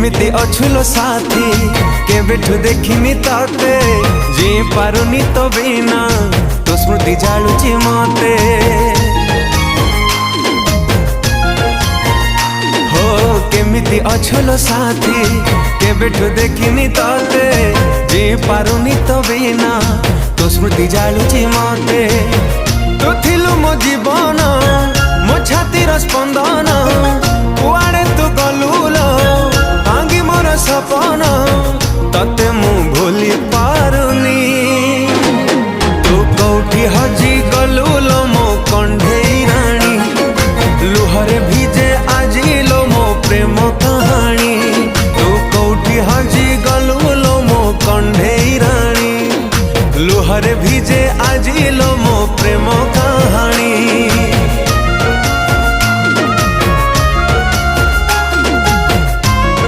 केमिति अछुलो साथी केबेठु देखिनी तते जी पारुनी तो बिना तो स्मृति जालुची मते हो केमिति अछुलो साथी केबेठु देखिनी तते जी पारुनी तो बिना तो स्मृति जालुची मते तू थिलु मो जीवन मो छातीर स्पंदन कुआड़े तू गलुलो भांगी मोर सपन तते मु भूली पारुनी तू कौठी हजी गलुलो मो कंढेई राणी लुहरे भिजे आजिलो मो प्रेम कहानी तू कौठी हजी गलुलो मो कंढेई राणी लुहरे भिजे